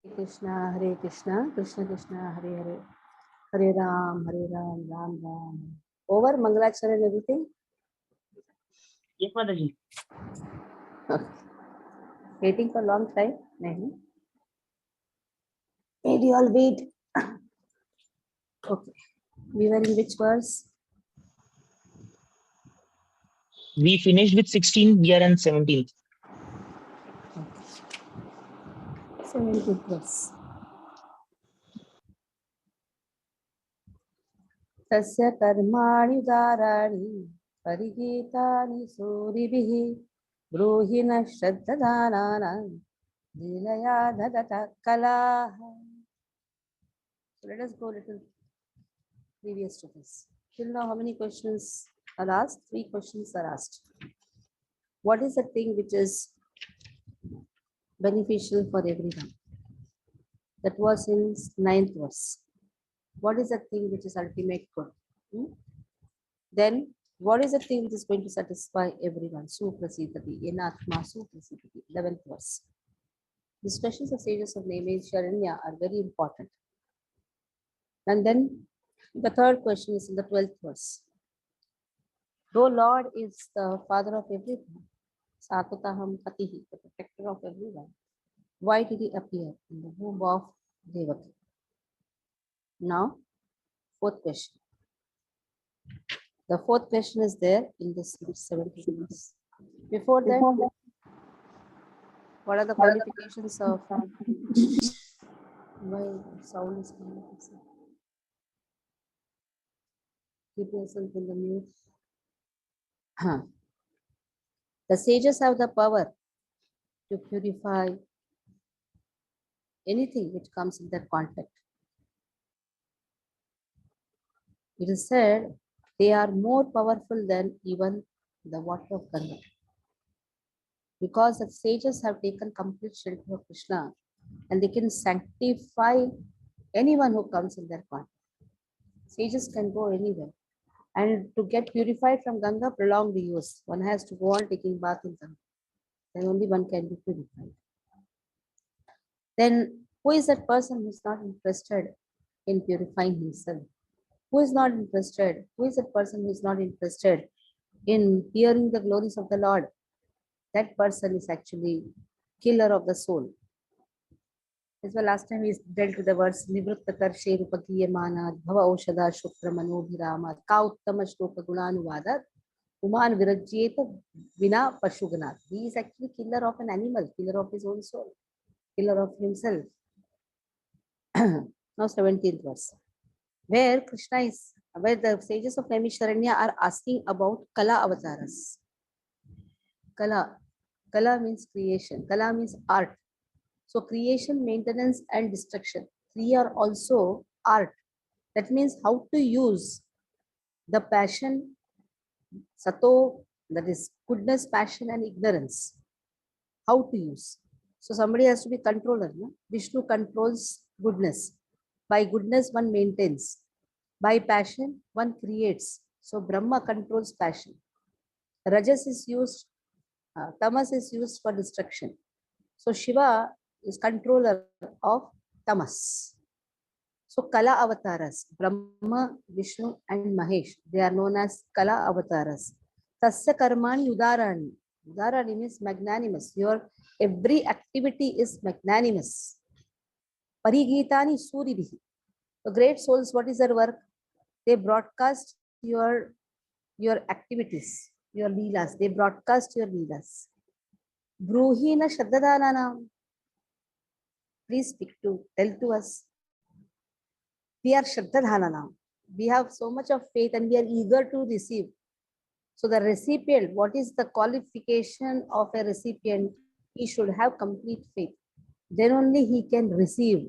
Hare Krishna, Krishna Krishna, Hare Hare, Hare Ram, Ram Ram. Over Mangalachara and everything? Yes, Mataji. Okay. Waiting for a long time? Nahi. Made you all wait. Okay. We were in which verse? We finished with 16, we are on 17th. Okay. 17th verse. Tasya karmani udarani parigitani suribihi bruhina shraddhadanana dilaya dadata kalaha. So let us go a little previous to this. Till now, how many questions are asked? 3 questions are asked. What is the thing which is beneficial for everyone? That was in 9th verse. What is the thing which is ultimate good? Then, what is the thing which is going to satisfy everyone? Suprasitati, Yenatma Suprasitati, 11th verse. These questions of sages of name Sharanya are very important. And then the third question is in the 12th verse. Though Lord is the father of everyone, Satutaham Patihi, the protector of everyone, why did he appear in the womb of Devaki? Now, fourth question. The fourth question is there in this 17th verse. Before that, what are the qualifications of why sound is coming? Keep yourself in the mute. The sages have the power to purify anything which comes in their contact. It is said they are more powerful than even the water of Ganga. Because the sages have taken complete shelter of Krishna and they can sanctify anyone who comes in their contact. Sages can go anywhere. And to get purified from Ganga, prolonged use. One has to go on taking bath in Ganga. Then only one can be purified. Then who is that person who is not interested in purifying himself? Who is not interested? Who is that person who is not interested in hearing the glories of the Lord? That person is actually killer of the soul. As well, last time we dealt with the verse Nivritta Karshe Rupakiyamana Bhava Oshada Shukra Manobhirama Kauttama Shloka Gunanuvada Uman Virajyeta Vina Pashuganat. He is actually killer of an animal, killer of his own soul, killer of himself. Now 17th verse. Where Krishna is, where the sages of Naimisharanya are asking about Kala avatars. Kala. Kala means creation. Kala means art. So creation, maintenance, and destruction. Three are also art. That means how to use the passion, sato, that is goodness, passion, and ignorance. How to use. So somebody has to be controller. No? Vishnu controls goodness. By goodness, one maintains. By passion, one creates. So Brahma controls passion. Rajas is used, tamas is used for destruction. So Shiva is controller of tamas. So Kala avatars, Brahma, Vishnu, and Mahesh, they are known as Kala avatars. Tasya karmani udarani. Udarani means magnanimous. Your every activity is magnanimous. Parigitani suribihi. The great souls, what is their work? They broadcast your activities, your leelas. They broadcast your leelas. Bruhina Shaddhadananam. Please speak to, tell to us. We are Shaddhadhananam. We have so much of faith and we are eager to receive. So the recipient, what is the qualification of a recipient? He should have complete faith. Then only he can receive.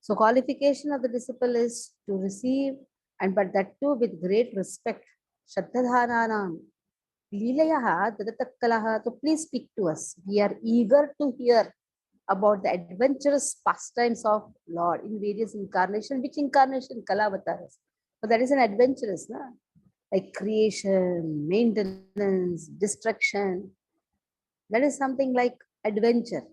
So qualification of the disciple is to receive, and but that too with great respect. Shaddhadhananam. Leelayaha dadatakkalaha. So please speak to us. We are eager to hear about the adventurous pastimes of Lord in various incarnations. Which incarnation? Kalavataras. But that is an adventurous, na? Like creation, maintenance, destruction. That is something like adventure.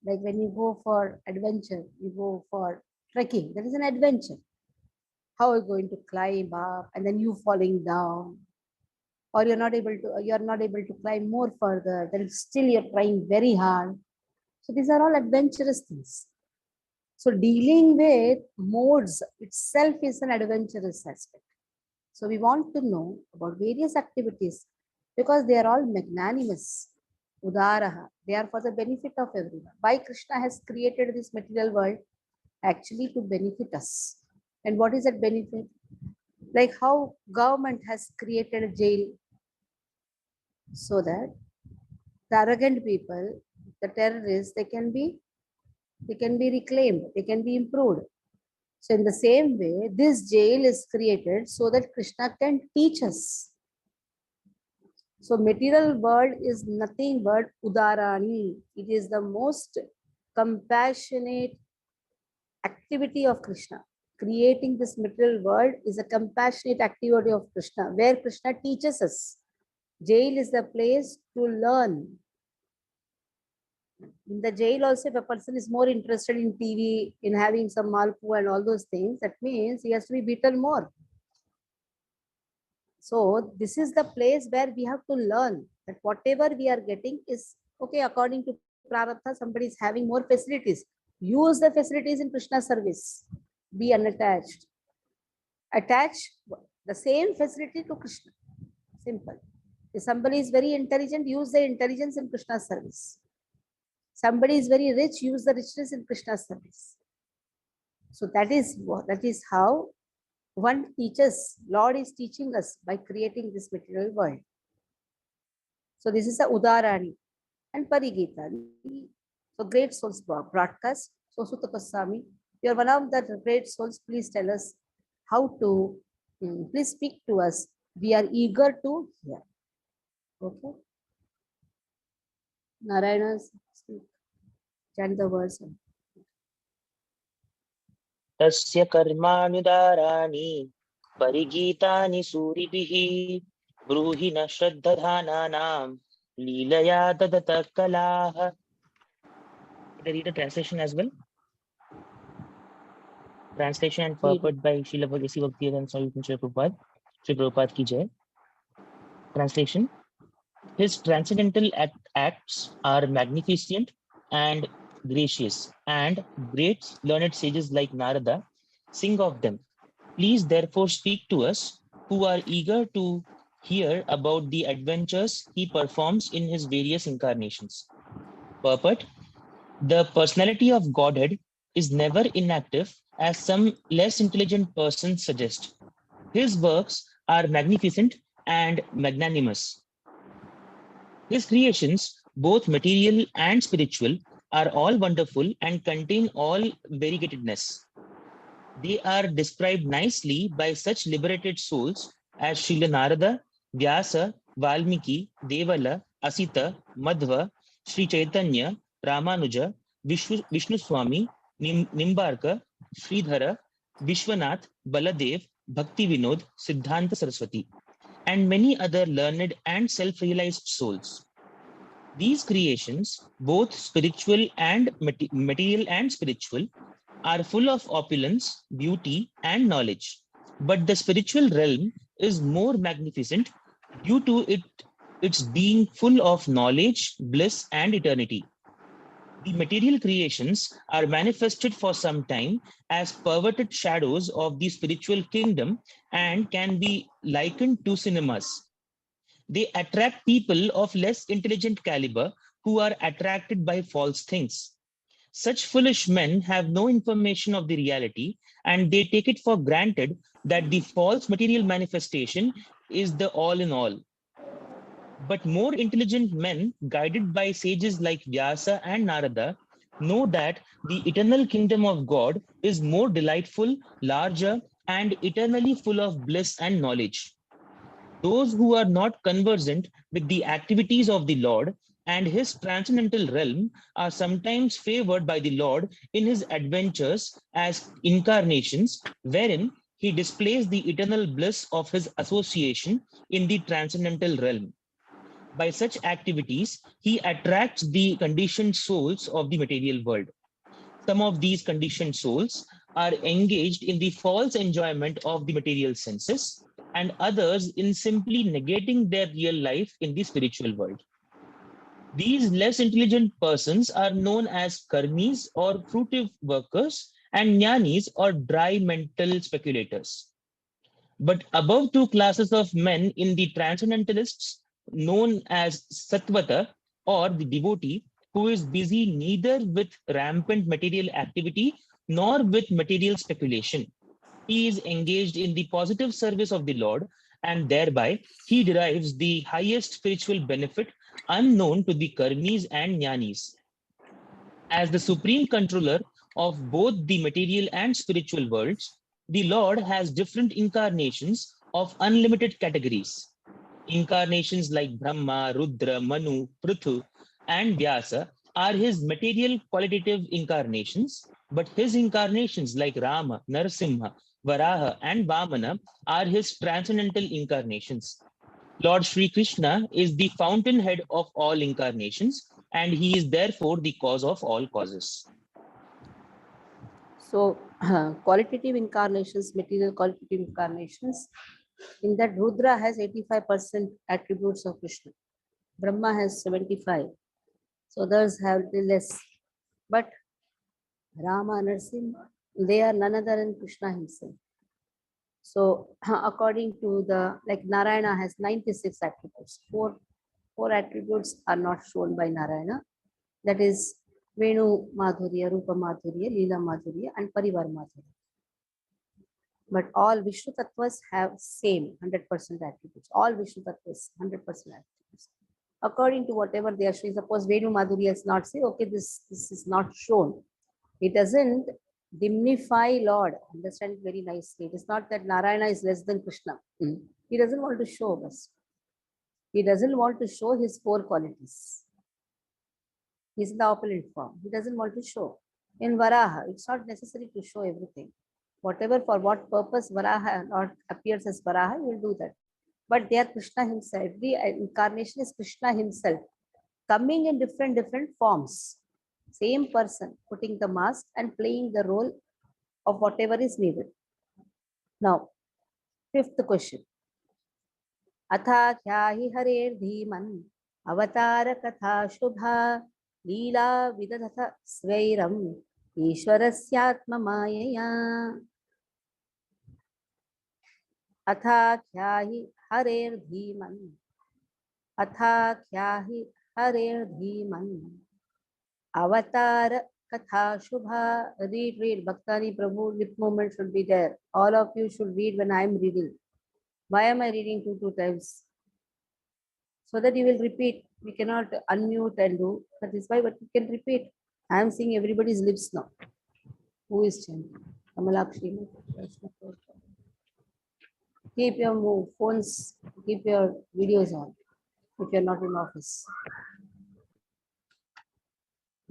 Like when you go for adventure, you go for trekking, that is an adventure. How are you going to climb up and then you falling down? Or you're not able to climb more further, then still you're trying very hard. So these are all adventurous things. So dealing with modes itself is an adventurous aspect. So we want to know about various activities because they are all magnanimous. Udaraha, they are for the benefit of everyone. Why Krishna has created this material world? Actually to benefit us. And what is that benefit? Like how government has created a jail so that the arrogant people, the terrorists, they can be reclaimed, they can be improved. So in the same way, this jail is created so that Krishna can teach us. So material world is nothing but udarani. It is the most compassionate activity of Krishna. Creating this material world is a compassionate activity of Krishna, where Krishna teaches us. Jail is the place to learn. In the jail also, if a person is more interested in TV, in having some malpu and all those things, that means he has to be beaten more. So this is the place where we have to learn that whatever we are getting is okay according to Prarabdha. Somebody is having more facilities. Use the facilities in Krishna's service. Be unattached. Attach the same facility to Krishna. Simple. If somebody is very intelligent, use the intelligence in Krishna's service. Somebody is very rich, use the richness in Krishna's service. So that is how one teaches. Lord is teaching us by creating this material world. So this is the Udarani and Parigita. So great souls broadcast. So Sutta Goswami, you are one of the great souls. Please tell us how to, please speak to us. We are eager to hear. Okay. Narayana, speak. Chant the words. तस्य कर्माणुदाराणि परिगीतानि सूरिभिः ब्रूहि न श्रद्धधानानां लीलया ददत कलाः. Can I read the translation as well? Translation and purport by Srila Bhakti Swami Prabhupada. Sri Prabhupada ki jai. Translation. His transcendental acts are magnificent and gracious, and great learned sages like Narada sing of them. Please therefore speak to us who are eager to hear about the adventures he performs in his various incarnations. Purport. The personality of Godhead is never inactive, as some less intelligent persons suggest. His works are magnificent and magnanimous. His creations, both material and spiritual, are all wonderful and contain all variegatedness. They are described nicely by such liberated souls as Srila Narada, Vyasa, Valmiki, Devala, Asita, Madhva, Sri Chaitanya, Ramanuja, Vishnu Swami, Nimbarka, Sridhara, Vishwanath, Baladev, Bhakti Vinod, Siddhanta Saraswati, and many other learned and self-realized souls. These creations, both spiritual and material and spiritual, are full of opulence, beauty, and knowledge. But the spiritual realm is more magnificent due to its being full of knowledge, bliss, and eternity. The material creations are manifested for some time as perverted shadows of the spiritual kingdom and can be likened to cinemas. They attract people of less intelligent caliber who are attracted by false things. Such foolish men have no information of the reality, and they take it for granted that the false material manifestation is the all in all. But more intelligent men, guided by sages like Vyasa and Narada, know that the eternal kingdom of God is more delightful, larger, and eternally full of bliss and knowledge. Those who are not conversant with the activities of the Lord and his transcendental realm are sometimes favored by the Lord in his adventures as incarnations, wherein he displays the eternal bliss of his association in the transcendental realm. By such activities, he attracts the conditioned souls of the material world. Some of these conditioned souls are engaged in the false enjoyment of the material senses, and others in simply negating their real life in the spiritual world. These less intelligent persons are known as karmis or fruitive workers, and jnanis or dry mental speculators. But above two classes of men in the transcendentalists, known as sattvata or the devotee, who is busy neither with rampant material activity nor with material speculation. He is engaged in the positive service of the Lord, and thereby he derives the highest spiritual benefit unknown to the karmis and jnanis. As the supreme controller of both the material and spiritual worlds, the Lord has different incarnations of unlimited categories. Incarnations like Brahma, Rudra, Manu, Prithu, and Vyasa are his material qualitative incarnations, but his incarnations like Rama, Narasimha, Varaha, and Vamana are his transcendental incarnations. Lord Sri Krishna is the fountainhead of all incarnations, and he is therefore the cause of all causes. So, qualitative incarnations, material qualitative incarnations, in that Rudra has 85% attributes of Krishna. Brahma has 75. So others have little less. But Rama, Narasimha, they are none other than Krishna himself. So according to the, like Narayana has 96 attributes. Four attributes are not shown by Narayana. That is Venu Madhurya, Rupa Madhurya, Leela Madhurya, and Parivar Madhurya. But all Vishnu Tattvas have same 100% attributes. All Vishnu Tattvas 100% attributes. According to whatever they are showing, suppose Venu Madhurya is not say, okay, this is not shown. It doesn't dignify Lord. Understand it very nicely. It is not that Narayana is less than Krishna. He doesn't want to show us. He doesn't want to show his four qualities. He's in the opulent form. He doesn't want to show. In Varaha, it's not necessary to show everything. Whatever, for what purpose Varaha or appears as Varaha, he will do that. But they are Krishna himself. The incarnation is Krishna himself, coming in different forms. Same person putting the mask and playing the role of whatever is needed. Now, fifth question. Atha kyahi harer dhiman avatar katha shubha leela vidadatha svairam ishwarasyatma mayaya. Atha kyahi harer dhiman. Atha kyahi harer dhiman. Avatar Katha Shubha. Read. Bhaktani Prabhu, lip movement should be there. All of you should read when I am reading. Why am I reading two times? So that you will repeat. We cannot unmute and do. That is why, but you can repeat. I am seeing everybody's lips now. Who is chanting? Kamalakshi. Keep your phones, keep your videos on if you are not in office.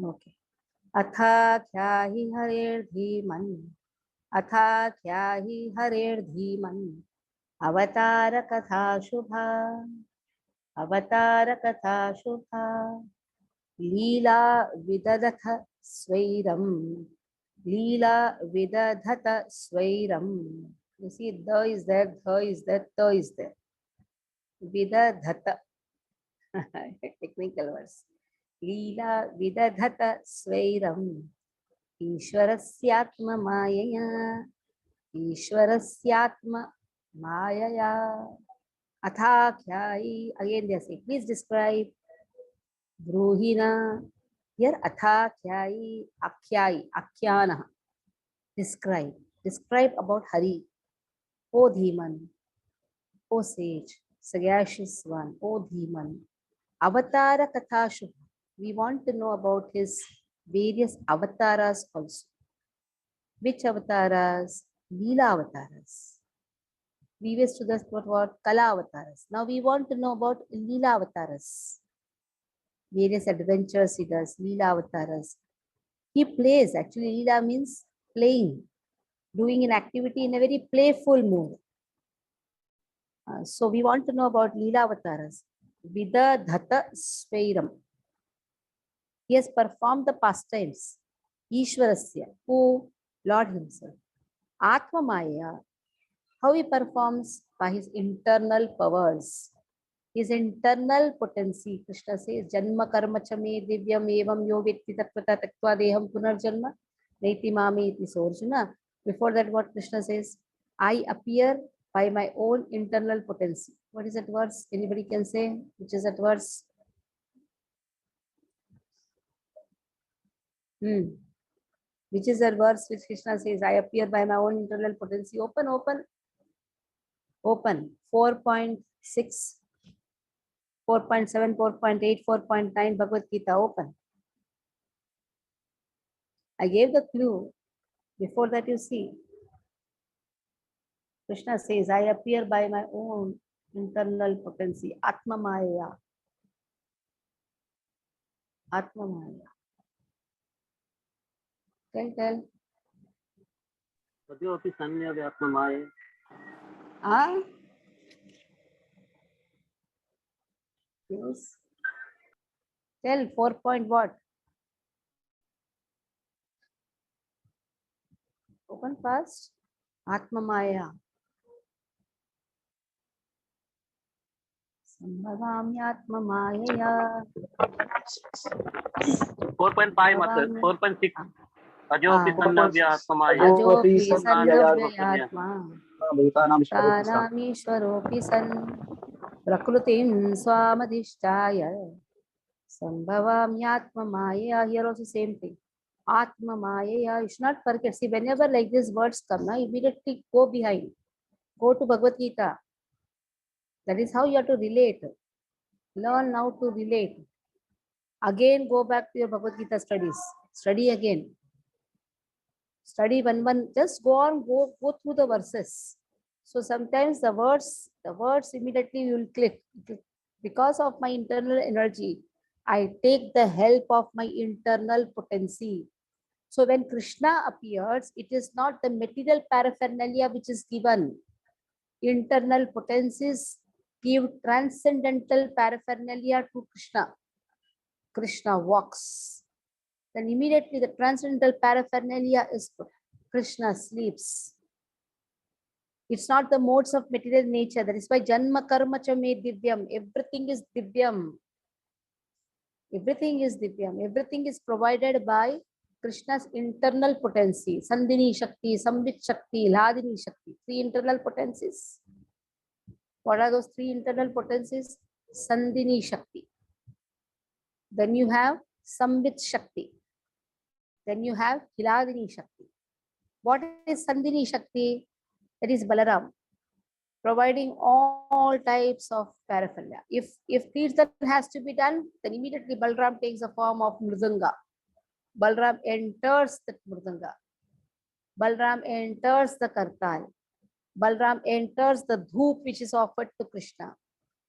Okay. Atha kyahi harer dhiman. Atha kyahi harer dhiman. Avatar katha shubha. Avatar katha shubha. Leela vidadatha svairam. Leela vidadhata svairam. You see, the is there, the is there, the is there. Vidadhata. Technical words. Leela vidadhata svairam. Ishwarasyatma mayaya. Ishwarasyatma mayaya. Atha khyai. Again they say, please describe. Bruhina. Here atha khyai, akhyai, akhyana. Describe. Describe about Hari. O Dhiman. O sage. Sagacious one. O Dhiman. Avatara Katha Shubha. We want to know about his various avatars also. Which avatars? Leela avatars. Previous to this, what? Kala avatars. Now we want to know about Leela avatars. Various adventures he does, Leela avatars. He plays. Actually, Leela means playing, doing an activity in a very playful mood. So we want to know about Leela avatars. Vidadhata Svairam. He has performed the pastimes. Ishwarasya, who? Lord himself. Atma Maya, how he performs? By his internal powers. His internal potency. Krishna says, Janma karma chame divyam evam yo vetti tatvata taktva deham punarjanma neiti mami iti. So Arjuna, before that what Krishna says? I appear by my own internal potency. What is that verse? Anybody can say? Which is that verse? Which is that verse which Krishna says, I appear by my own internal potency? Open, open, open. 4.6, 4.7, 4.8, 4.9 Bhagavad Gita, open. I gave the clue. Before that you see. Krishna says, I appear by my own internal potency. Atma Maya. Atma Maya. Tell. Ah? Yes. Tell 4 point what? Open fast. Atma Maya. Sambhavami Atma Maya. 4.5 master, 4.6. Ajopi Sannavya Atmamaya. Ajopi Sannavya Tanamishwaropi San Prakrutim Swamadhishtaya Sambhavami Atma Maya. Here also same thing. Atma Maya. You should not forget. See, whenever like these words come, now immediately go behind. Go to Bhagavad Gita. That is how you have to relate. Learn how to relate. Again, go back to your Bhagavad Gita studies. Study again. Study one. Just go on, go through the verses. So sometimes the words immediately you will click. Because of my internal energy, I take the help of my internal potency. So when Krishna appears, it is not the material paraphernalia which is given. Internal potencies give transcendental paraphernalia to Krishna. Krishna walks. Then immediately the transcendental paraphernalia is put. Krishna sleeps. It's not the modes of material nature. That is why Janma Karma Cha Me Divyam. Everything is Divyam. Everything is Divyam. Everything is provided by Krishna's internal potency. Sandhini Shakti, Sambit Shakti, Hladini Shakti. 3 internal potencies. What are those 3 internal potencies? Sandhini Shakti. Then you have Sambit Shakti. Then you have Hladini Shakti. What is Sandhini Shakti? That is Balaram, providing all types of paraphernalia. If Kirtan has to be done, then immediately Balaram takes the form of Mridanga. Balaram enters the Mridanga. Balaram enters the Kartal. Balaram enters the Dhoop which is offered to Krishna.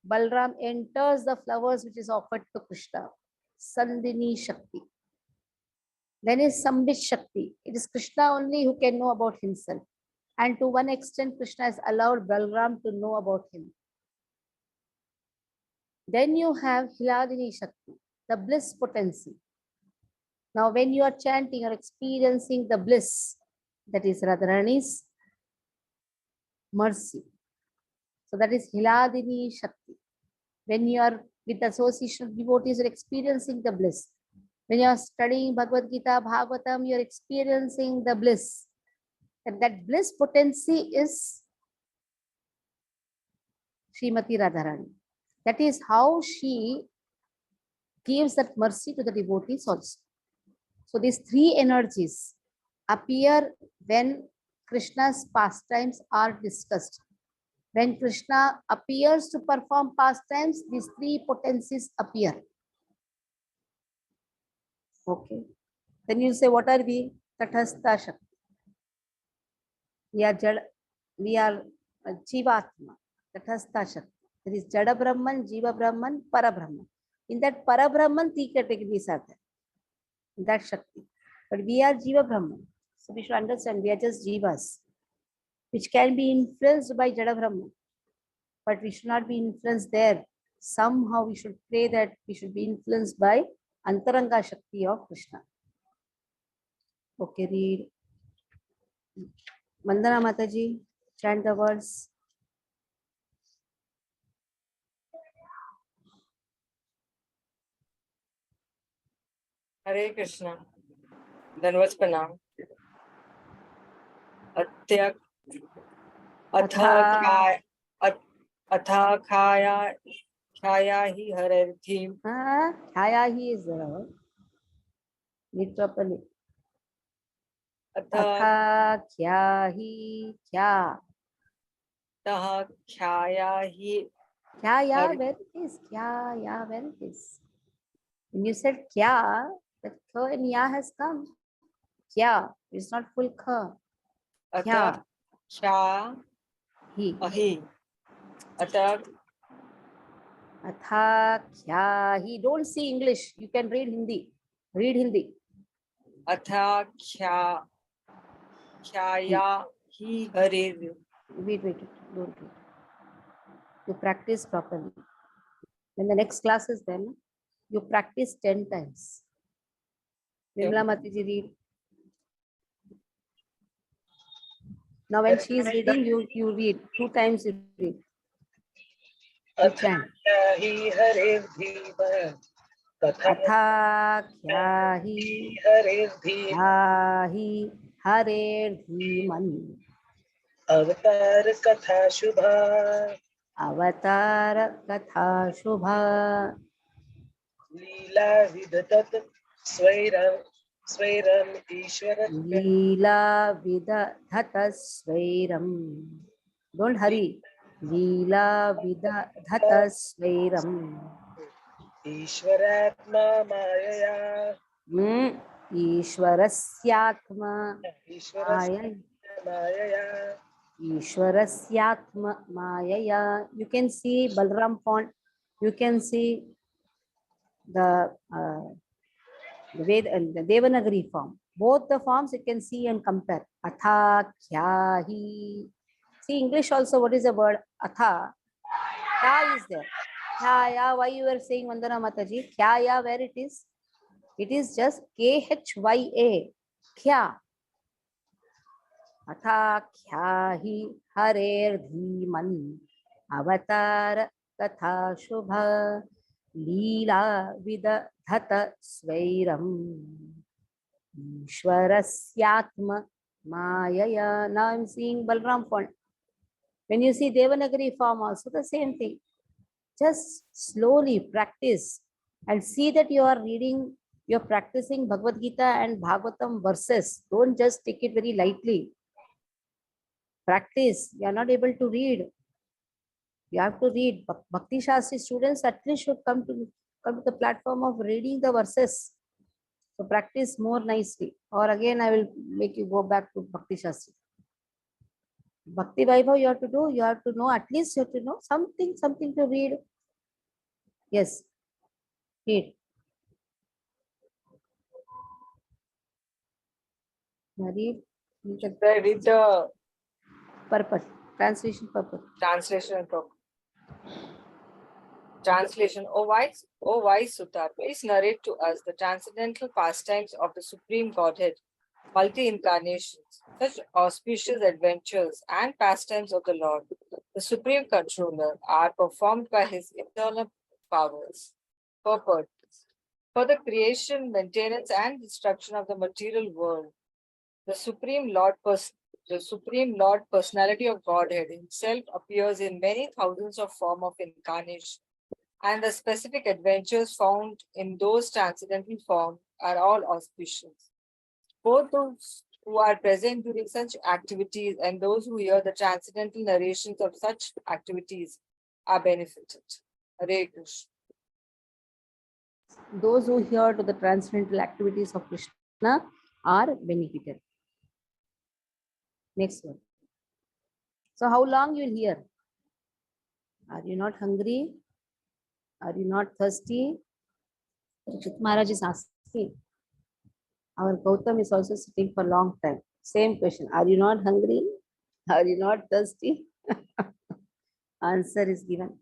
Balaram enters the flowers which is offered to Krishna. Sandhini Shakti. Then is Sambit Shakti. It is Krishna only who can know about himself. And to one extent, Krishna has allowed Balaram to know about him. Then you have Hladini Shakti, the bliss potency. Now, when you are chanting or experiencing the bliss, that is Radharani's mercy. So that is Hladini Shakti. When you are with association of devotees, you are experiencing the bliss. When you are studying Bhagavad Gita, Bhagavatam, you are experiencing the bliss. And that bliss potency is Srimati Radharani. That is how she gives that mercy to the devotees also. So these 3 energies appear when Krishna's pastimes are discussed. When Krishna appears to perform pastimes, these 3 potencies appear. Okay. Then you say, what are we? Tathastha Shakti. We are Jivatma, Tathastha Shakti. That is Jada Brahman, Jiva Brahman, Para Brahman. In that Para Brahman, 3 categories are there. In that Shakti. But we are Jiva Brahman. So we should understand we are just Jivas, which can be influenced by Jada Brahman. But we should not be influenced there. somehow we should pray that we should be influenced by Antaranga Shakti of Krishna. Okay, read. Vandana Mataji, chant the words. Hare Krishna. Dhanvat Pranam. Atha khaya hi hararthim. Khaya hi is read properly. Atha kya hi kya. Taha khaya hi. Kya ya, where it is? Kya ya, where it is? When you said kya, that kha and ya has come. Kya, it's not full kha. Atha kya hi. Atha kya hi. Don't see English. You can read Hindi. Read Hindi. Atha kya ya hi harer. Wait. Don't read. You practice properly. When the next class is then, you practice 10 times. Nirmala Matiji, read. Now when she is reading, you read. 2 times you read. You chant. Atha kya hi harer dhiman. Avatar katha shubha. Avatar katha shubha. Leela vidatat swairam ishwara. Leela vidadhata swairam. Don't hurry. Leela vidadhata swairam. Ishwaratma mayaya. Ishwarasyatma Mayaya. Ishwarasyatma mayaya. You can see Balram font. You can see the Devanagari form. Both the forms you can see and compare. Atha kya hi. See English also. What is the word atha? Kya is there. Kya ya. Why you were saying Vandana Mataji? Kya ya. Where it is? It is just khya. Kya. Atha kya hi harer dhiman. Avatar katha shubha. Leela vidadhata swairam. Ishwarasyatma mayaya. Now I'm seeing Balram font. When you see Devanagari form also the same thing. Just slowly practice and see that you are reading, you're practicing Bhagavad Gita and Bhagavatam verses. Don't just take it very lightly. Practice. You are not able to read. You have to read. Bhakti Shastri students at least should come to the platform of reading the verses. So practice more nicely. Or again, I will make you go back to Bhakti Shastri. Bhakti Vaibhav you have to do. You have to know, at least you have to know something to read. Yes. Read. Read. Read the Purpose. Translation purpose. translation. Translation. O wise Sutta, please narrate to us the transcendental pastimes of the Supreme Godhead, multi-incarnations, such auspicious adventures and pastimes of the Lord, the Supreme Controller, are performed by his internal powers. Purpose. For the creation, maintenance, and destruction of the material world, the Supreme Lord Personality of Godhead himself appears in many thousands of forms of incarnation, and the specific adventures found in those transcendental forms are all auspicious. Both those who are present during such activities and those who hear the transcendental narrations of such activities are benefited. Hare Krishna. Those who hear to the transcendental activities of Krishna are benefited. Next one. So how long you will hear? Are you not hungry? Are you not thirsty? Parikshit Maharaj is asking. Our Gautam is also sitting for a long time. Same question. Are you not hungry? Are you not thirsty? Answer is given.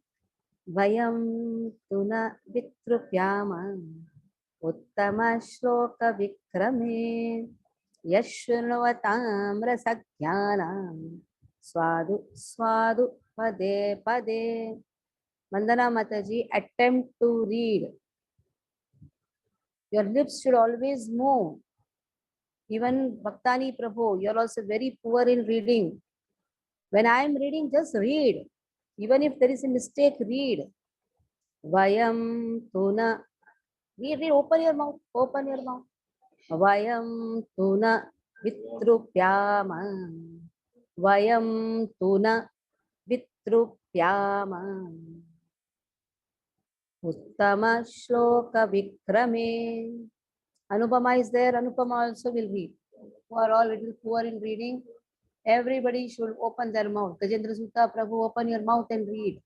Vayam tuna vitrupyama uttama shloka vikrame yashunvatam rasajnanam swadu swadu pade pade. Vandana Mataji, attempt to read. Your lips should always move. Even Bhaktani Prabhu, you are also very poor in reading. When I am reading, just read. Even if there is a mistake, read. Vayam tuna. Read, read, open your mouth, open your mouth. Vayam tuna vitrupyama. Vayam tuna vitrupyama. Uttama shloka vikrame. Anupama is there. Anupama also will read. Who are all little poor in reading, everybody should open their mouth. Gajendra Sutta Prabhu, open your mouth and read.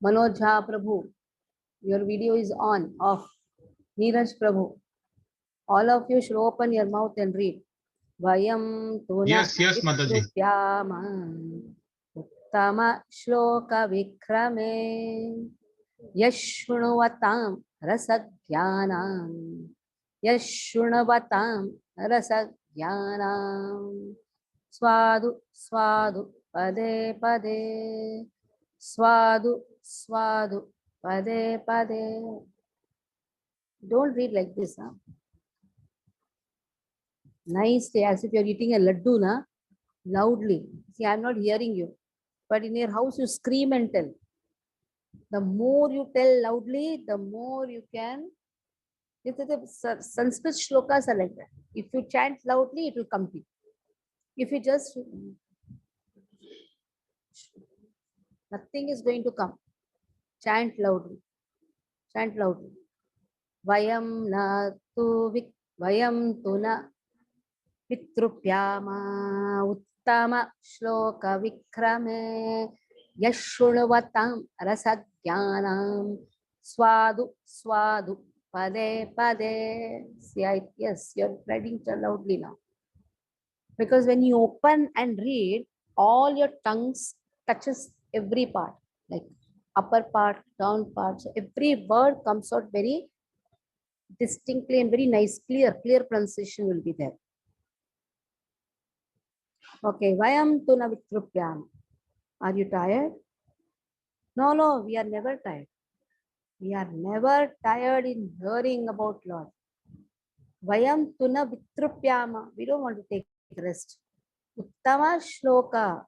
Manoj Jha Prabhu, your video is on, off. Neeraj Prabhu, all of you should open your mouth and read. Vayam tuna Mataji. vitrupyama uttama shloka vikrame yashunvatam rasajnanam yashunvatam rasajnanam swadu swadu pade pade swadu swadu pade pade. Don't read like this, huh? Nicely, as if you're eating a laddu, na? Loudly. See, I'm not hearing you. But in your house, you scream and tell. The more you tell loudly, the more you can. The Sanskrit shlokas are like that. If you chant loudly, it will come to you. If you just, nothing is going to come. Chant loudly. Chant loudly. Vayam na tu vayam tu na vitrupyama uttama shloka vikrame yashunvatam rasajnanam swadu swadu pade pade. See, yes, you're reading loudly now. Because when you open and read, all your tongues touches every part, like upper part, down part. So every word comes out very distinctly and very nice, clear pronunciation will be there. Okay, Vayam tuna vitrupyam. Are you tired? No, we are never tired. We are never tired in hearing about Lord. Vayam tuna vitrupyama. We don't want to take rest. Uttama shloka.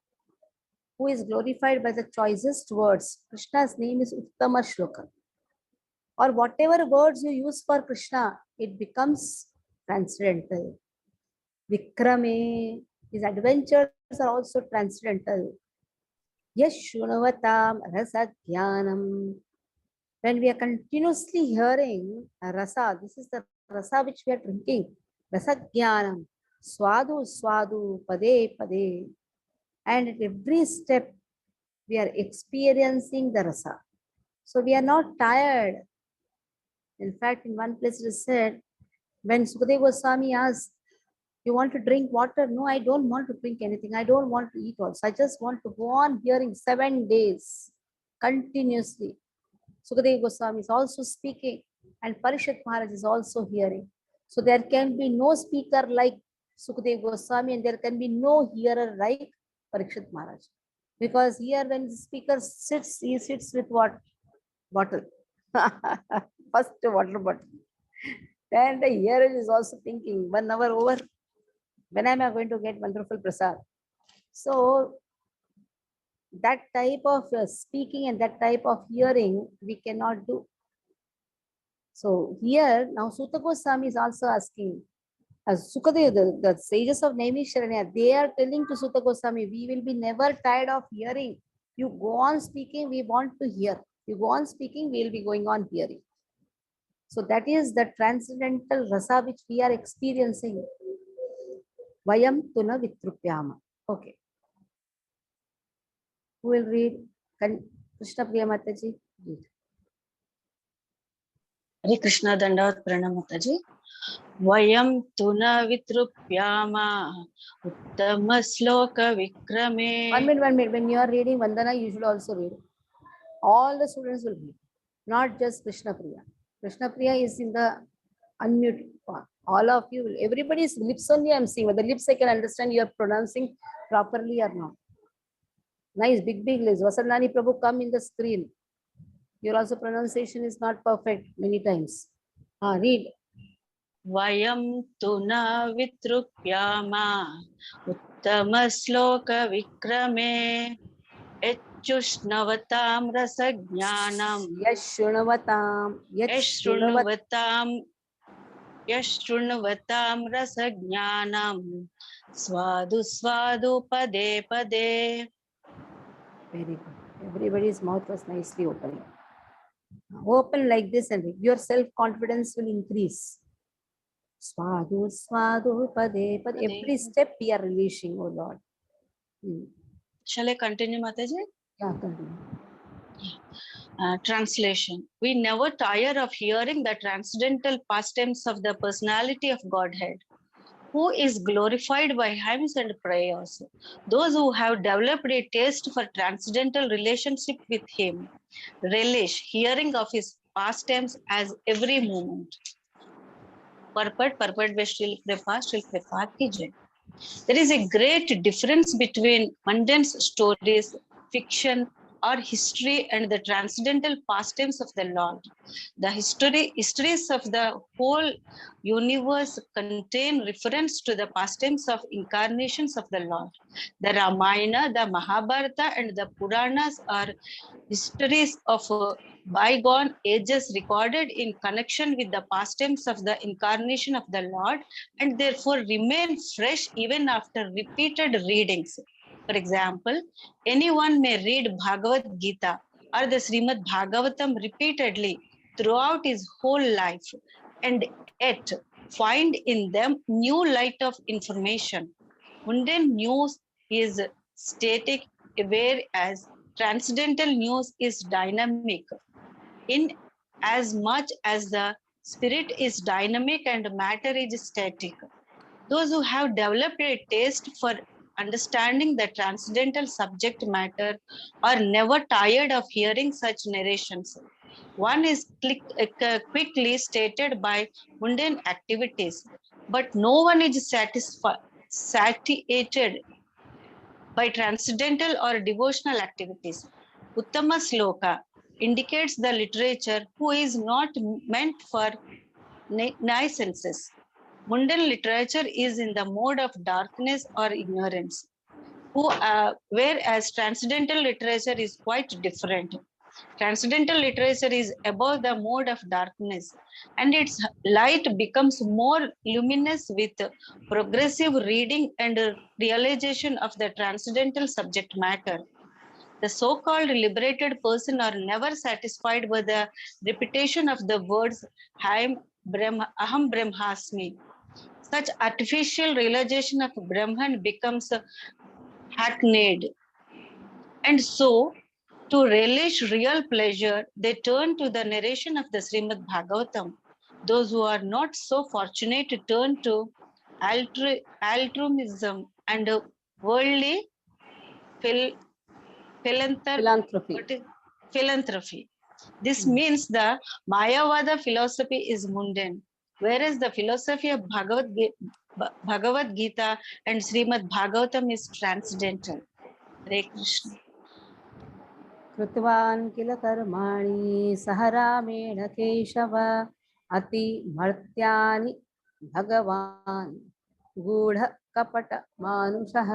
Who is glorified by the choicest words. Krishna's name is Uttama shloka. Or whatever words you use for Krishna, it becomes transcendental. Vikrame. His adventures are also transcendental. Yashunavatam rasajnanam. When we are continuously hearing rasa, this is the rasa which we are drinking. Rasajnanam. Swadu, swadu, pade, pade. And at every step, we are experiencing the rasa. So we are not tired. In fact, in one place it is said, when Sukadeva Goswami asked, you want to drink water? No, I don't want to drink anything. I don't want to eat also. I just want to go on hearing 7 days continuously. Sukadeva Goswami is also speaking and Parishad Maharaj is also hearing. So there can be no speaker like Sukadeva Goswami and there can be no hearer like Parishad Maharaj. Because here when the speaker sits, he sits with what? Bottle. First water bottle. And the hearer is also thinking 1 hour over. When am I going to get wonderful prasad? So that type of speaking and that type of hearing we cannot do. So here now Sutta Goswami is also asking, as Sukadeva, the sages of Naimisharanya, they are telling to Sutta Goswami, we will be never tired of hearing. You go on speaking, we want to hear. You go on speaking, we will be going on hearing. So that is the transcendental rasa which we are experiencing. Vayam tuna vitrupyama. Okay. Who will read? Krishna Priya Mataji. Read. Hare Krishna Dandavat Pranam Mataji. Vayam tuna vitrupyama uttama sloka vikrame. 1 minute. When you are reading Vandana, you should also read. All the students will read, not just Krishna Priya. Krishna Priya is in the unmute part. All of you will, everybody's lips only I'm seeing, but the lips I can understand you are pronouncing properly or not. Nice, big lips. Vasandani Prabhu, come in the screen. Your also pronunciation is not perfect many times. Read. Vayam tuna vitrupyama uttama vikrame ecchushnavatam rasajnanam yashrunvatam rasajnanam swadu pade pade. Very good. Everybody's mouth was nicely open. Open like this and your self-confidence will increase. Swadu, swadu, pade, pade. Every step we are releasing, oh Lord. Shall I continue, Mataji? Yeah, continue. Translation. We never tire of hearing the transcendental pastimes of the personality of Godhead, who is glorified by hymns and prayers. Those who have developed a taste for transcendental relationship with him relish hearing of his pastimes as every moment. Purport by Srila Prabhupada ki jai. There is a great difference between mundane stories, fiction, or history and the transcendental pastimes of the Lord. The histories of the whole universe contain reference to the pastimes of incarnations of the Lord. The Ramayana, the Mahabharata, and the Puranas are histories of bygone ages recorded in connection with the pastimes of the incarnation of the Lord and therefore remain fresh even after repeated readings. For example, anyone may read Bhagavad Gita or the Srimad Bhagavatam repeatedly throughout his whole life and yet find in them new light of information. Mundane news is static, whereas transcendental news is dynamic. In as much as the spirit is dynamic and matter is static. Those who have developed a taste for understanding the transcendental subject matter are never tired of hearing such narrations. One is quickly stated by mundane activities, but no one is satiated by transcendental or devotional activities. Uttama Sloka indicates the literature who is not meant for nicences. Mundane literature is in the mode of darkness or ignorance, whereas transcendental literature is quite different. Transcendental literature is above the mode of darkness, and its light becomes more luminous with progressive reading and realization of the transcendental subject matter. The so-called liberated person are never satisfied with the repetition of the words Aham Brahmasmi. Such artificial realization of Brahman becomes hackneyed. And so, to relish real pleasure, they turn to the narration of the Srimad Bhagavatam. Those who are not so fortunate turn to altruism and worldly philanthropy. This means the Mayavada philosophy is mundane, whereas the philosophy of Bhagavad Gita and Srimad Bhagavatam is transcendental. Hare Krishna. कृतवान् किल कर्माणि सह रामेण केशव अति मर्त्यानि भगवान् गूढ कपट मानुषः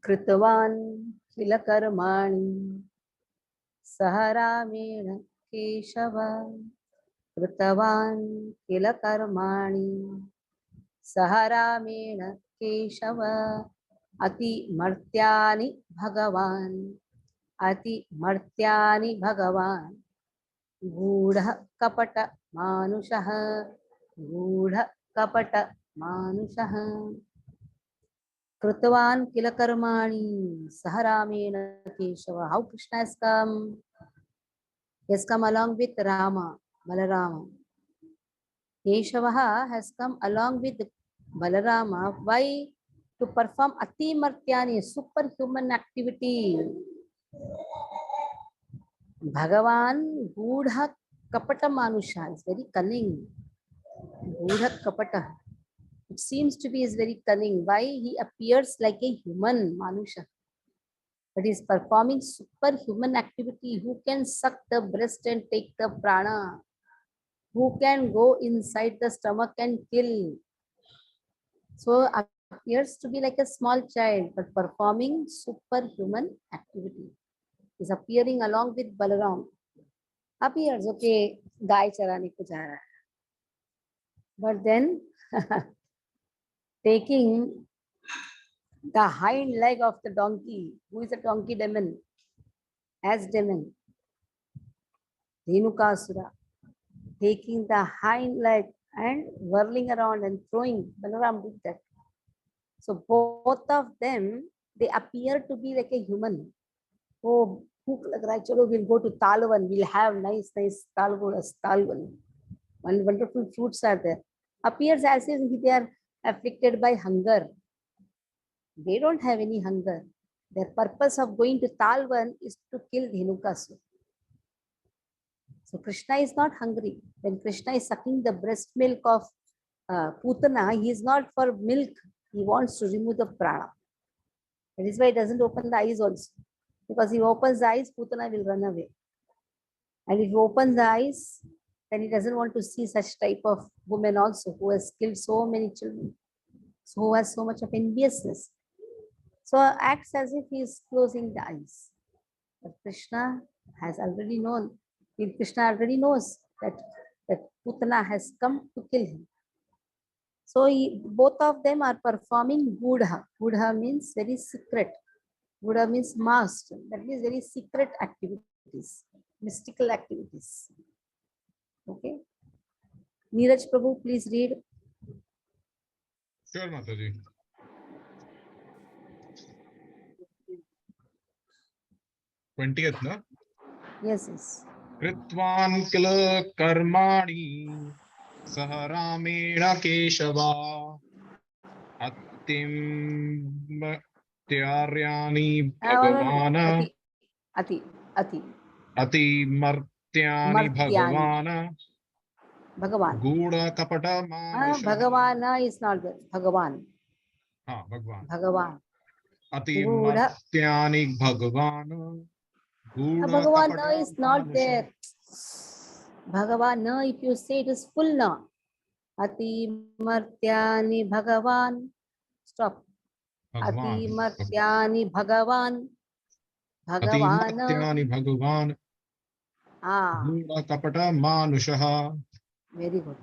कृतवान् किल कर्माणि सह रामेण केशव कृतवान् किल कर्माणि सह रामेण केशव अति मर्त्यानि भगवान् गूढ़ कपट मानुषः कृतवान् किल कर्माणि सह रामेण Keshav. How Krishna has come? He has come along with Rama, Balarama. Keshava has come along with Balarama. Why? To perform ati martyani, superhuman activity. Bhagavan Gudha Kapata Manusha is very cunning. Gudha Kapata. It seems to be is very cunning. Why? He appears like a human Manusha, but is performing superhuman activity. Who can suck the breast and take the prana? Who can go inside the stomach and kill? So appears to be like a small child, but performing superhuman activity. Is appearing along with Balaram. Appears, okay, गाय चराने को जा रहा है. But then taking the hind leg of the donkey, who is a donkey demon, as demon, Dhenukasura, taking the hind leg and whirling around and throwing. Balaram did that. So both of them, they appear to be like a human. Oh, भूख लग रहा है, चलो we'll go to Talvan, we'll have nice Talvan. And wonderful fruits are there. Appears as if they are afflicted by hunger. They don't have any hunger. Their purpose of going to Talvan is to kill Dhenukasura. So Krishna is not hungry. When Krishna is sucking the breast milk of Putana, he is not for milk. He wants to remove the prana. That is why he doesn't open the eyes also. Because if he opens the eyes, Putana will run away. And if he opens the eyes, then he doesn't want to see such type of woman also who has killed so many children, so who has so much of enviousness. So acts as if he is closing the eyes. But Krishna has already known. Krishna already knows that Putana has come to kill him. So both of them are performing Gudha. Gudha means very secret. Gudha means masked. That means very secret activities, mystical activities. Okay. Neeraj Prabhu, please read. Sure, Mataji. Twentieth, no? Yes, yes. Kritvan kila karmani saharamena keshava atim tyaryani bhagavana Ati. ati martyani bhagavana Bhagavan. Guda kapata manusha. Bhagavana is not there. Bhagavan. Bhagavan. Bhagavan. Ati Gudha. martyani bhagavana Guda Bhagavan kapata is not manusha. there. Bhagavan, if you say it is full na. Ati martyani Bhagavan. Stop. Ati martyani Bhagavan. Bhagavan. Ati martyani Bhagavan. Guda kapata manusha. Very good.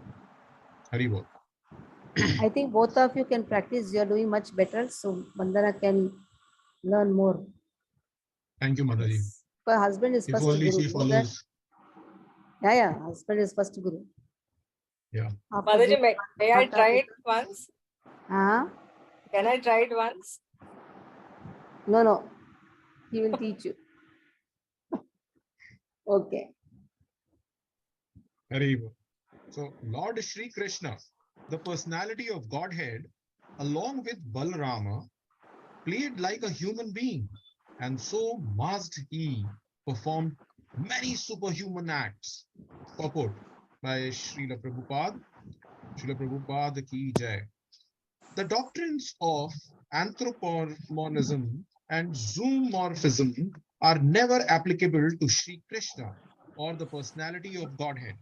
Haribol. I think both of you can practice. You are doing much better. So Vandana can learn more. Thank you, Mataji. Yes. Her husband is If first only guru. she follows. Yeah. Husband is first guru. Yeah. Mataji, may I try it once? Can I try it once? No. He will teach you. Okay. Haribol. So, Lord Shri Krishna, the personality of Godhead, along with Balarama, played like a human being, and so must he perform many superhuman acts. Purport by Srila Prabhupada. Srila Prabhupada ki jai. The doctrines of anthropomorphism and zoomorphism are never applicable to Sri Krishna or the personality of Godhead.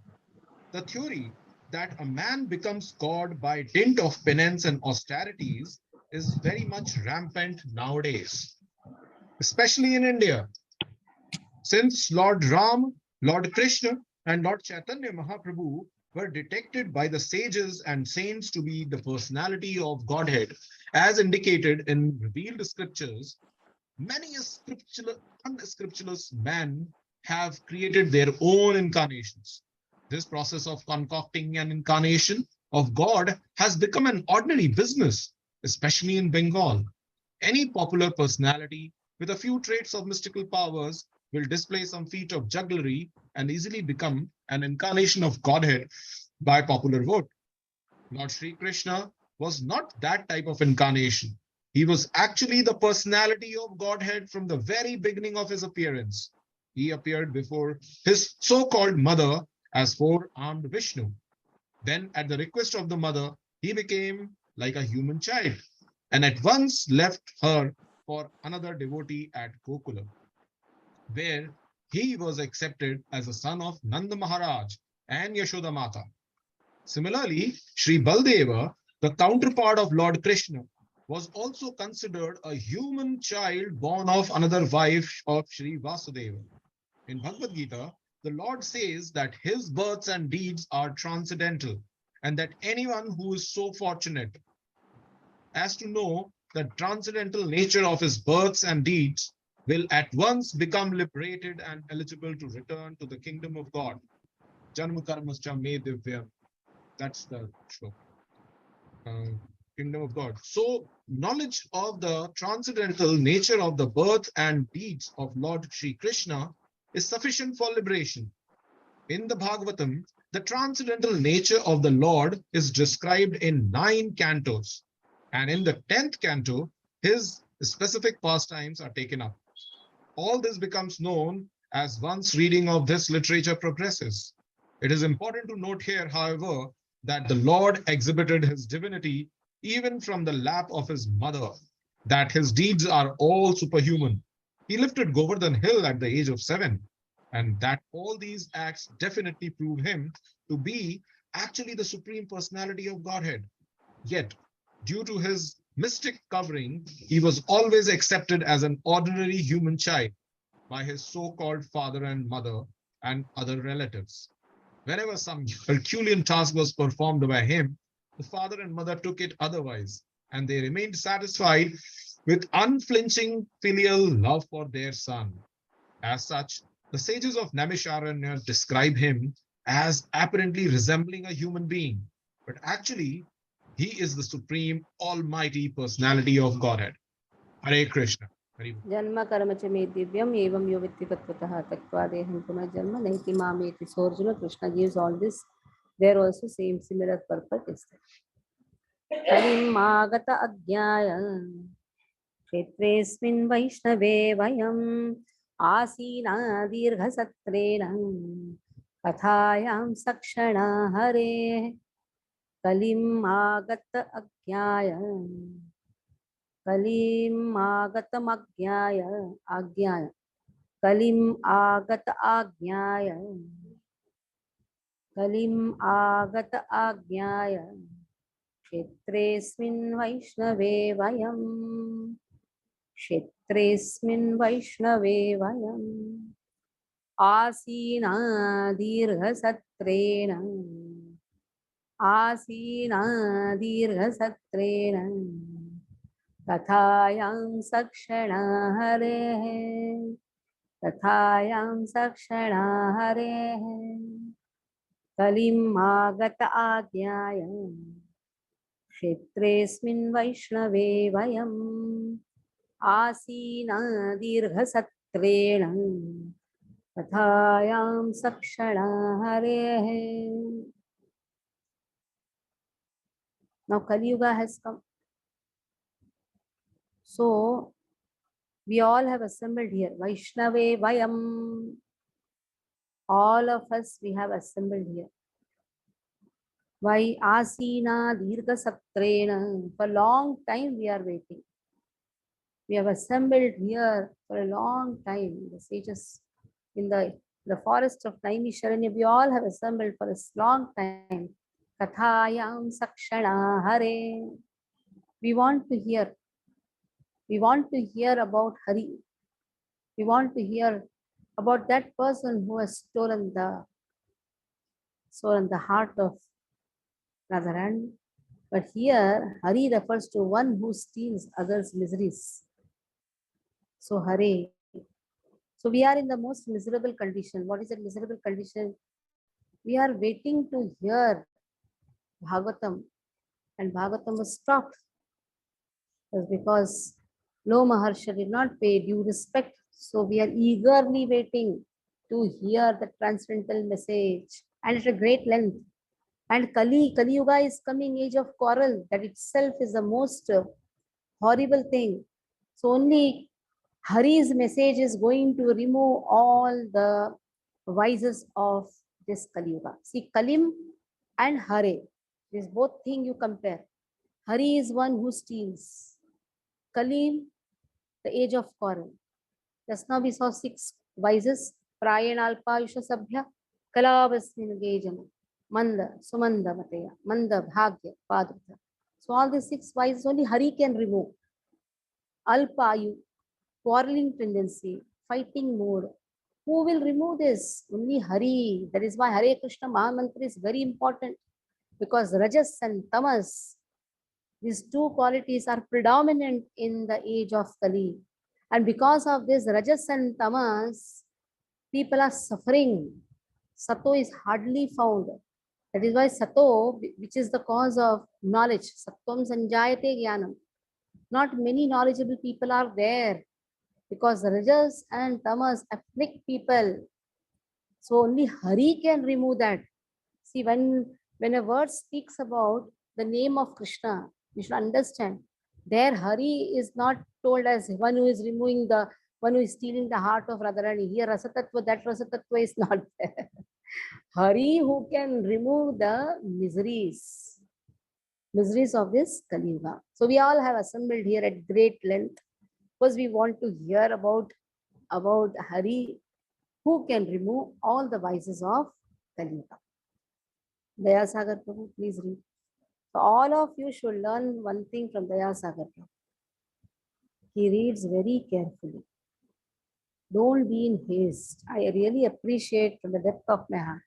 The theory that a man becomes God by dint of penance and austerities is very much rampant nowadays, especially in India. Since Lord Ram, Lord Krishna, and Lord Chaitanya Mahaprabhu were detected by the sages and saints to be the personality of Godhead, as indicated in revealed scriptures, many unscriptureless men have created their own incarnations. This process of concocting an incarnation of God has become an ordinary business, especially in Bengal. Any popular personality with a few traits of mystical powers will display some feat of jugglery and easily become an incarnation of Godhead by popular vote. Lord Sri Krishna was not that type of incarnation. He was actually the personality of Godhead from the very beginning of his appearance. he appeared before his so-called mother as four-armed Vishnu. Then, at the request of the mother, he became like a human child and at once left her for another devotee at Gokula, where he was accepted as a son of Nanda Maharaj and Yashoda Mata. Similarly, Sri Baldeva, the counterpart of Lord Krishna, was also considered a human child born of another wife of Sri Vasudeva. In Bhagavad Gita, the Lord says that his births and deeds are transcendental, and that anyone who is so fortunate as to know the transcendental nature of his births and deeds will at once become liberated and eligible to return to the kingdom of God. Janma karmascha me divyam. That's the shloka. Kingdom of God. So, knowledge of the transcendental nature of the birth and deeds of Lord Sri Krishna is sufficient for liberation. In the Bhagavatam, the transcendental nature of the Lord is described in 9 cantos, and in the 10th canto, his specific pastimes are taken up. All this becomes known as once reading of this literature progresses. It is important to note here, however, that the Lord exhibited his divinity even from the lap of his mother, that his deeds are all superhuman. He lifted Govardhan Hill at the age of 7, and that all these acts definitely prove him to be actually the Supreme Personality of Godhead. Yet, due to his mystic covering, he was always accepted as an ordinary human child by his so-called father and mother and other relatives. Whenever some Herculean task was performed by him, the father and mother took it otherwise, and they remained satisfied with unflinching filial love for their son. As such, the sages of Naimisharanya describe him as apparently resembling a human being, but actually, he is the supreme, almighty personality of Godhead. Hare Krishna. Hare Bol. जन्म कर्म च मे दिव्यम एवं यो वित्ति तत्वतः त्यक्त्वा देहं पुनर्जन्म नैति मामेति. So Arjuna, Krishna gives all this. There also same similar purpose is there. Kalim agata agyaya क्षेत्रेऽस्मिन् वैष्णवे वयम् आसीना दीर्घसत्रेण कथायां सक्षणा हरेः. कलिम् आगत अज्ञाय कलिम् आगतमज्ञाय आज्ञाय कलिम् आगत आज्ञाय कलिम् आगत आज्ञाय क्षेत्रेऽस्मिन् वैष्णवे वयम् क्षेत्रेऽस्मिन् वैष्णवे वयम् आसीना दीर्घसत्रेण आसीना दीर्घसत्रेण कथायां सक्षणा हरेः कथायां सक्षणा हरेः. कलिम् आगत आज्ञाय क्षेत्रेऽस्मिन् वैष्णवे वयम् आसीना दीर्घसत्रेण कथायां सक्षणा हरेः. Now Kali Yuga has come. So we all have assembled here. Vaishnave Vayam. All of us, we have assembled here. Why Asina Dirgha Satrena? For a long time we are waiting. We have assembled here for a long time. The sages in the forest of Naimisharanya, we all have assembled for a long time. Kathayam Sakshana Hare. We want to hear. We want to hear about Hari. We want to hear about that person who has stolen the heart of Radharani. But here, Hari refers to one who steals others' miseries. So Hare. So we are in the most miserable condition. What is that miserable condition? We are waiting to hear Bhagavatam, and Bhagavatam was stopped. That's because Lo Maharsha did not pay due respect. So we are eagerly waiting to hear the transcendental message, and at a great length. And Kali Yuga is coming, age of quarrel. That itself is the most horrible thing. So only Hari's message is going to remove all the vices of this Kali Yuga. See, Kalim and Hare, these both things you compare. Hari is one who steals. Kalim, the age of quarrel. Just now we saw 6 vices. Prayana Alpa Yusha Sabhya, Kalavasmin Gejana, Manda, Sumanda Mateya, Manda Bhagya, Padrita. So all these 6 vices only Hari can remove. Alpayu, quarreling tendency, fighting mode. Who will remove this? Only Hari. That is why Hare Krishna Mahamantra is very important, because Rajas and Tamas, these 2 qualities are predominant in the age of Kali. And because of this Rajas and Tamas, people are suffering. Sato is hardly found. That is why Sato, which is the cause of knowledge, Sattvam Sanjayate Jnanam. Not many knowledgeable people are there, because Rajas and Tamas afflict people. So only Hari can remove that. See, when a word speaks about the name of Krishna, you should understand, there Hari is not told as one who is removing the, one who is stealing the heart of Radharani. Here Rasatattva, that Rasatattva is not there. Hari who can remove the miseries of this Kali Yuga. So we all have assembled here at great length, because we want to hear about Hari who can remove all the vices of Kali Yuga. Dayasagar Prabhu, please read. So all of you should learn one thing from Dayasagar Prabhu. He reads very carefully. Don't be in haste. I really appreciate from the depth of my heart.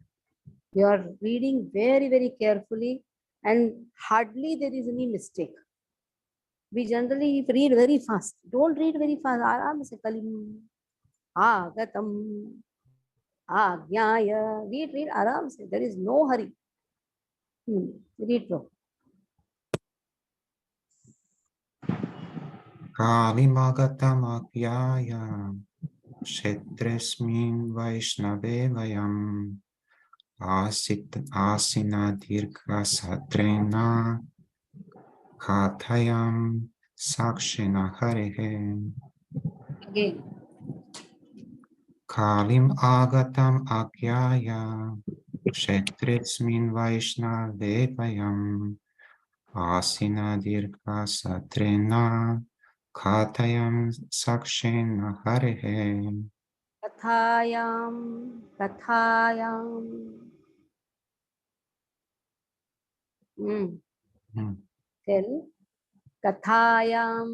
You are reading very, very carefully, and hardly there is any mistake. We generally read very fast. Don't read very fast. Aram se kalim agatam agyaya. Read aram se. There is no hurry. Read, bro. Kalimagatamagya Kshetresmin Vaishnave Vayam Asina Dirgha Satrena Khathayam Sakshina Harehe. Again. Kalim Agatam Agyaya Kshetresmin Vaishnave Vayam Asina Dirgha Satrena Khathayam Sakshina Harehe. Kathayam. Tell. Kathayam.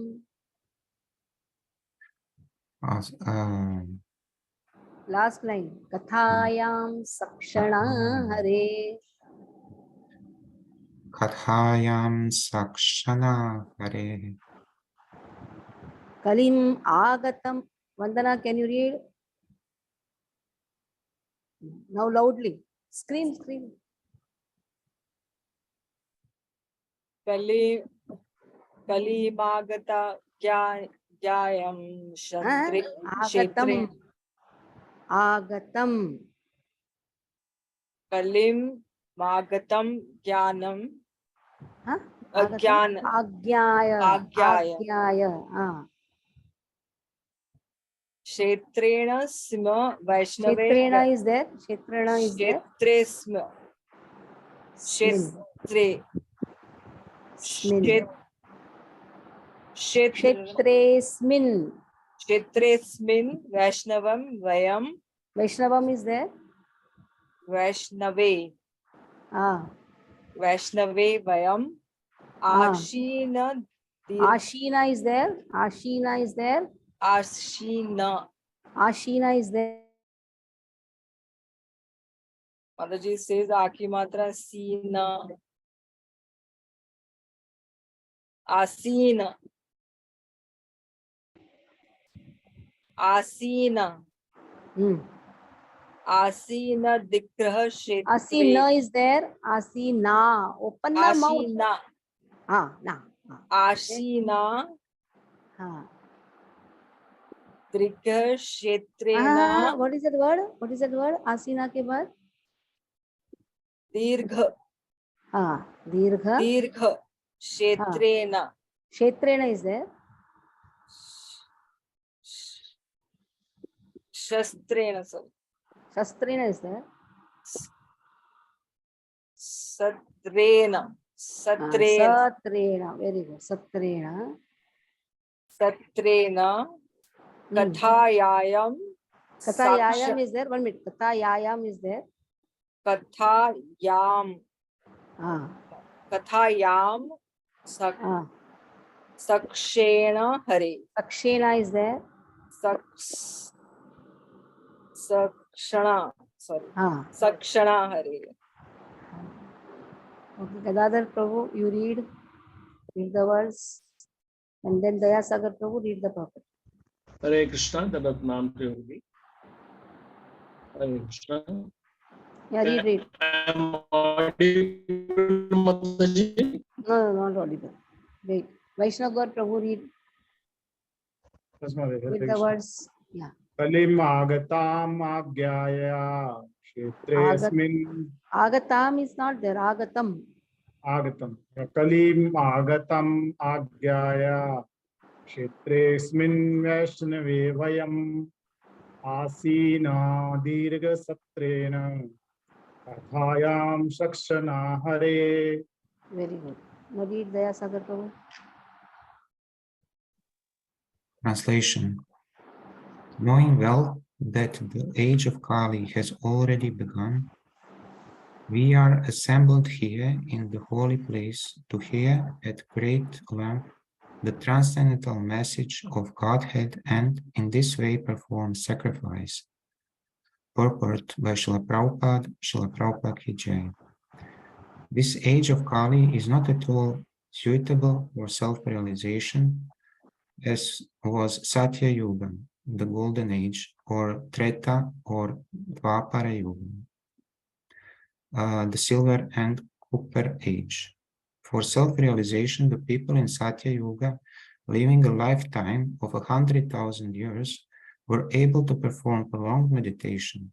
Last line. Kathayam Sakshana Hare. Kathayam Sakshana Hare. Kalim Agatam. Vandana, can you read? Now loudly. Scream. Kalimagata Gyayam Shetri. Agatam. Kalim Magatam Jnanam. Agyaya. Kshetrena Sima Vaishnave. Kshetrena is there. Kshetresma. Kshetresmin Vaishnavam Vayam. Vaishnavam is there. Vaishnave Vayam. Ashina is there. Ashina is there. Mataji says Aki Matra Sina. Asina. Asina Digraha Kshetre. Asina is there. Asina. Open the mouth. Ashina. Digraha Kshetrena. What is that word? Asina ke baad? Dirgha. Dirgha. Kshetrena. Kshetrena is there. Shastrena, sir. Shastrena is there. Satrena. Satrena. Satrena. Very good. Satrena. Satrena. Kathayayam. Kathayayam is there. 1 minute. Kathayayam is there. Kathayam. Kathayam. Sakshena Hare. Sakshena is there. Sakshana. Sorry. Sakshana Hare. Okay, Gadadhar Prabhu, you read the words, and then Daya Sagar Prabhu read the purport. Hare Krishna, Dadat Naam Yogi. Hare Krishna. Yeah, read. I'm audible, Mataji? No, not audible. Wait. Vaishnav God Prabhu read the words. Yeah. Kalim agatam agyaya kshetresmin. Agatam is not there. Agatam. Agatam. Kalim agatam agyaya kshetresmin vaishnave vayam asina dirgha satrena kathayam sakshana hare. Very good. Now read Daya Sagar Prabhu. Translation. Knowing well that the age of Kali has already begun, we are assembled here in the holy place to hear at great length the transcendental message of Godhead and in this way perform sacrifice. Purport by Srila Prabhupada Ki Jai. This age of Kali is not at all suitable for self-realization, as was Satya Yuga, the golden age, or Treta or Dvapara Yuga, the silver and copper age. For self-realization, the people in Satya Yuga, living a lifetime of 100,000 years, were able to perform prolonged meditation.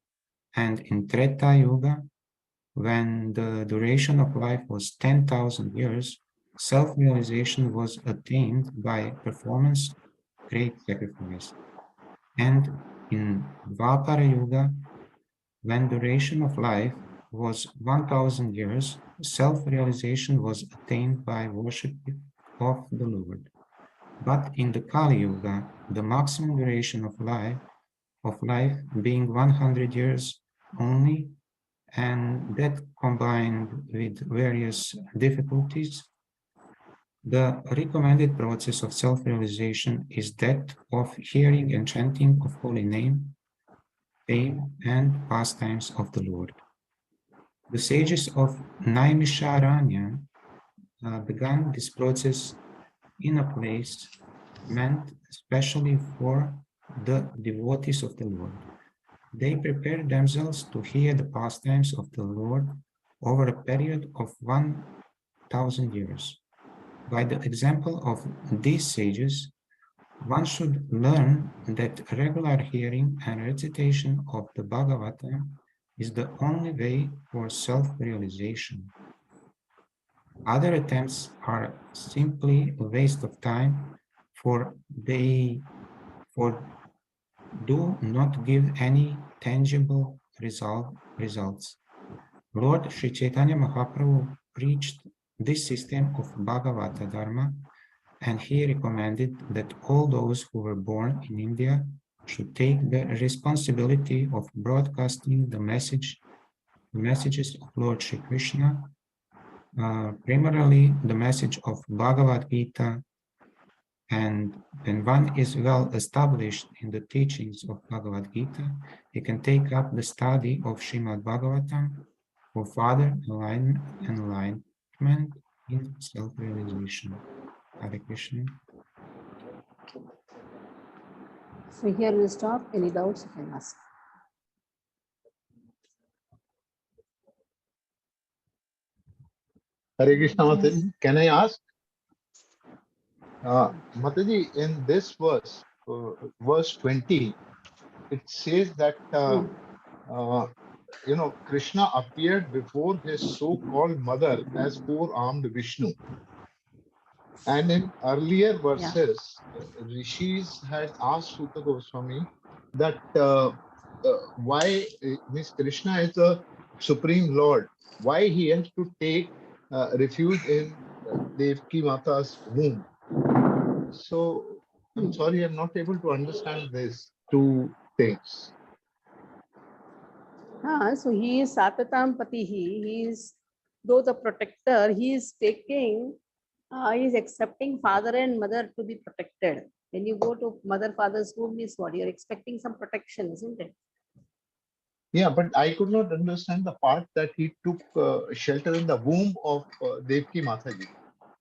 And in Treta Yuga, when the duration of life was 10,000 years, self-realization was attained by performance, great sacrifice. And in Dvapara Yuga, when duration of life was 1,000 years, self-realization was attained by worship of the Lord. But in the Kali Yuga, the maximum duration of life being 100 years only, and that combined with various difficulties, the recommended process of self-realization is that of hearing and chanting of holy name, fame, and pastimes of the Lord. The sages of Naimisharanya began this process in a place meant especially for the devotees of the Lord. They prepared themselves to hear the pastimes of the Lord over a period of 1,000 years. By the example of these sages, one should learn that regular hearing and recitation of the Bhagavatam is the only way for self-realization. Other attempts are simply a waste of time, for they do not give any tangible results. Lord Sri Chaitanya Mahaprabhu preached this system of Bhagavata Dharma, and he recommended that all those who were born in India should take the responsibility of broadcasting the messages of Lord Sri Krishna, primarily the message of Bhagavad Gita. And when one is well established in the teachings of Bhagavad Gita, he can take up the study of Srimad Bhagavatam for further enlightenment in self-realization. Hare Krishna. So here we'll stop. Any doubts you can ask. Hare Krishna, Mataji. Can I ask? Mataji, in this verse, verse 20, it says that, Krishna appeared before his so-called mother as four-armed Vishnu. And in earlier verses, Rishis had asked Sutta Goswami that why Miss Krishna is the Supreme Lord, why he has to take refuge in Devaki Mata's womb. So I'm sorry, I'm not able to understand these two things. So he is Satatam Patihi. He is, though the protector, he is taking, he is accepting father and mother to be protected. When you go to mother father's womb, is what you're expecting some protection, isn't it? Yeah, but I could not understand the part that he took shelter in the womb of Devaki Mataji.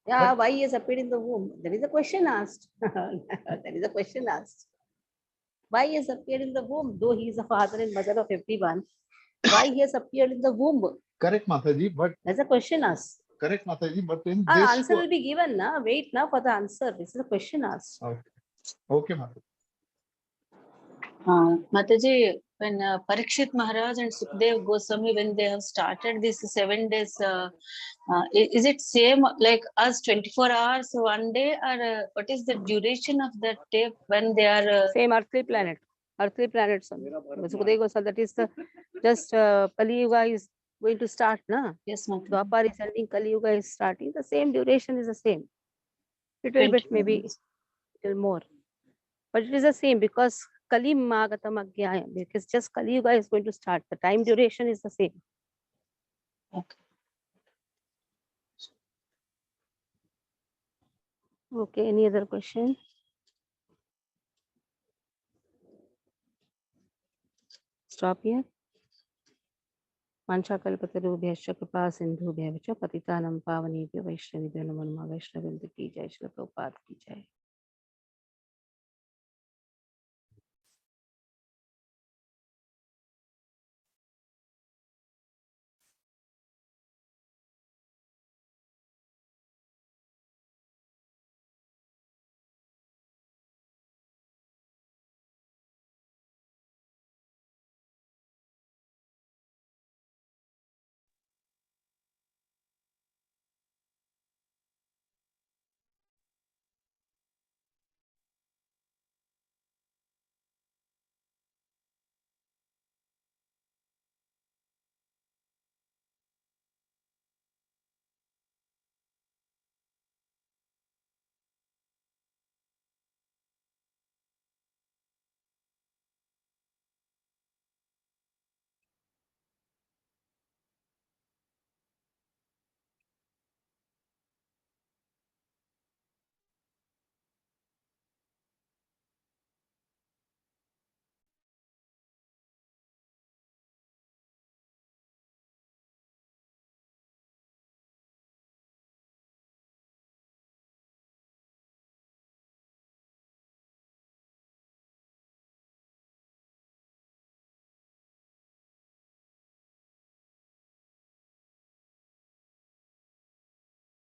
Yeah, But- why he has appeared in the womb? There is a question asked. There is a question asked. Why he has appeared in the womb? Though he is the father and mother of everyone, why he has appeared in the womb? Correct, Mataji, but There's a question asked. correct, Mataji, but in Our this answer will be given. Na? Wait now for the answer. This is a question asked. okay, Mataji. Mataji, when Parikshit Maharaj and Sukdev Goswami, when they have started this 7 days, is it same like us 24 hours one day, or what is the duration of that day when they are? Same earthly planet. Earthly planets. Sukdev Goswami, that is the just Kali Yuga is going to start. Na? Yes, Mataji. Dwapar is ending, Kali Yuga is starting. The same duration is the same. Little bit, maybe little more. But it is the same because Kali Magatam Agyayam, because just Kali Yuga is going to start. The time duration is the same. Okay. Okay, any other question? Stop here. Manchakalpatarubhyascha kripa sindhubhya vacha patitanam pavanebhyo vaishnavibhyo namo namah. Vaishnavindu ki jai, Srila Prabhupada ki jai.